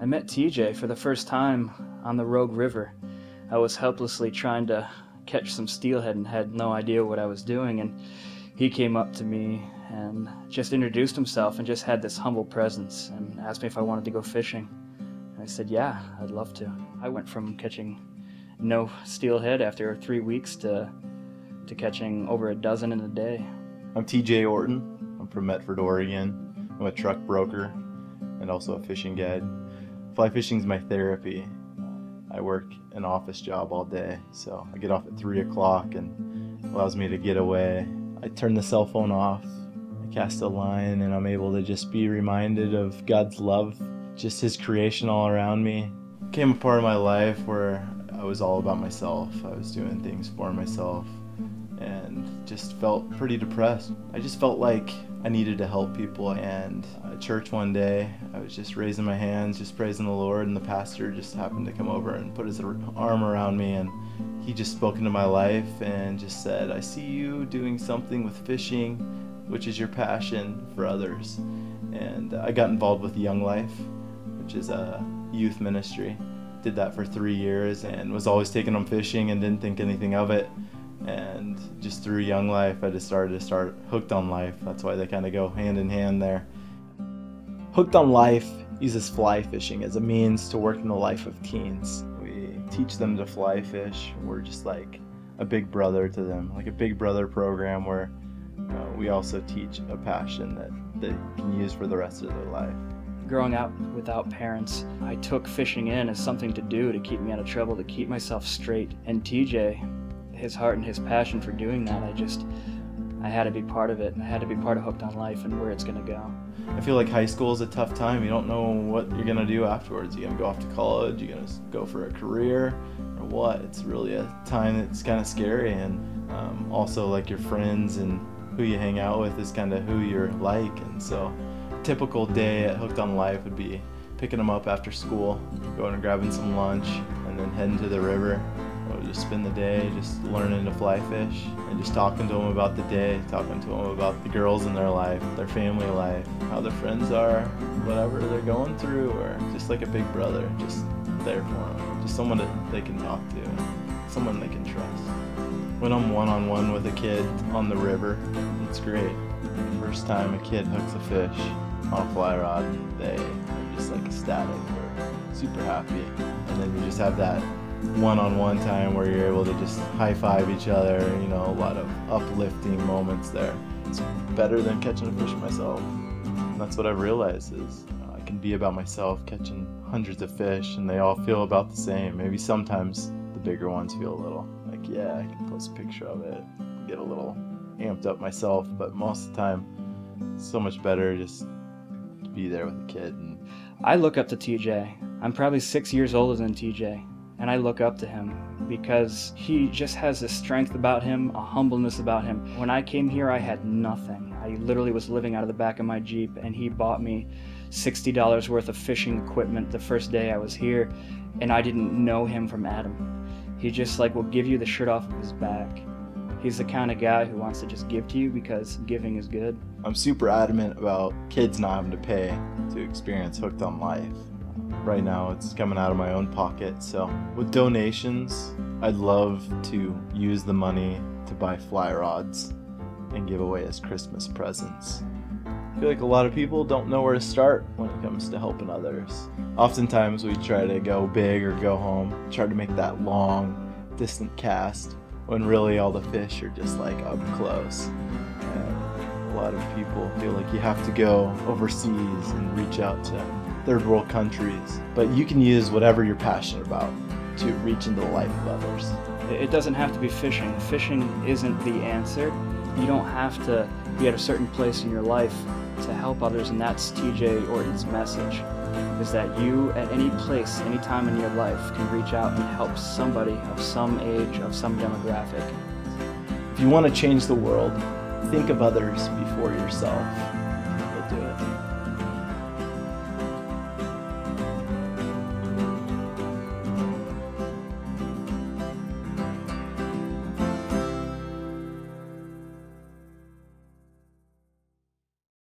I met TJ for the first time on the Rogue River. I was helplessly trying to catch some steelhead and had no idea what I was doing, and he came up to me and just introduced himself and just had this humble presence and asked me if I wanted to go fishing. And I said, yeah, I'd love to. I went from catching no steelhead after 3 weeks to catching over a dozen in a day. I'm TJ Orton. I'm from Medford, Oregon. I'm a truck broker and also a fishing guide. Fly fishing is my therapy. I work an office job all day, so I get off at 3 o'clock and allows me to get away. I turn the cell phone off, I cast a line, and I'm able to just be reminded of God's love, just His creation all around me. It came a part of my life where I was all about myself. I was doing things for myself and just felt pretty depressed. I just felt like I needed to help people, and at church one day I was just raising my hands, just praising the Lord, and the pastor just happened to come over and put his arm around me, and he just spoke into my life and just said, I see you doing something with fishing, which is your passion for others. And I got involved with Young Life, which is a youth ministry. Did that for 3 years and was always taking them fishing and didn't think anything of it. And just through Young Life, I just started to start Hooked on Life. That's why they kind of go hand in hand there. Hooked on Life uses fly fishing as a means to work in the life of teens. We teach them to fly fish. We're just like a big brother to them, like a big brother program where we also teach a passion that they can use for the rest of their life. Growing up without parents, I took fishing in as something to do to keep me out of trouble, to keep myself straight. And TJ, his heart and his passion for doing that, I had to be part of it, and I had to be part of Hooked on Life and where it's going to go. I feel like high school is a tough time. You don't know what you're going to do afterwards. You're going to go off to college, you're going to go for a career, or what? It's really a time that's kind of scary, and also like your friends and who you hang out with is kind of who you're like. And so a typical day at Hooked on Life would be picking them up after school, going and grabbing some lunch, and then heading to the river. I would just spend the day just learning to fly fish and just talking to them about the day, talking to them about the girls in their life, their family life, how their friends are, whatever they're going through, or just like a big brother, just there for them, just someone that they can talk to, someone they can trust. When I'm one-on-one with a kid on the river, it's great. The first time a kid hooks a fish on a fly rod, they are just like ecstatic or super happy, and then you just have that one-on-one time where you're able to just high-five each other, you know, a lot of uplifting moments there. It's better than catching a fish myself. And that's what I've realized is I can be about myself catching hundreds of fish and they all feel about the same. Maybe sometimes the bigger ones feel a little like, yeah, I can post a picture of it, get a little amped up myself, but most of the time it's so much better just to be there with a kid. And I look up to TJ. I'm probably 6 years older than TJ. And I look up to him because he just has this strength about him, a humbleness about him. When I came here, I had nothing. I literally was living out of the back of my Jeep, and he bought me $60 worth of fishing equipment the first day I was here, and I didn't know him from Adam. He just like will give you the shirt off of his back. He's the kind of guy who wants to just give to you because giving is good. I'm super adamant about kids not having to pay to experience Hooked on Life. Right now it's coming out of my own pocket, so with donations I'd love to use the money to buy fly rods and give away as Christmas presents. I feel like a lot of people don't know where to start when it comes to helping others. Oftentimes we try to go big or go home, try to make that long distant cast when really all the fish are just like up close. And a lot of people feel like you have to go overseas and reach out to third world countries, but you can use whatever you're passionate about to reach into the life of others. It doesn't have to be fishing. Fishing isn't the answer. You don't have to be at a certain place in your life to help others, and that's TJ Orton's message, is that you at any place, any time in your life can reach out and help somebody of some age, of some demographic. If you want to change the world, think of others before yourself. You'll do it.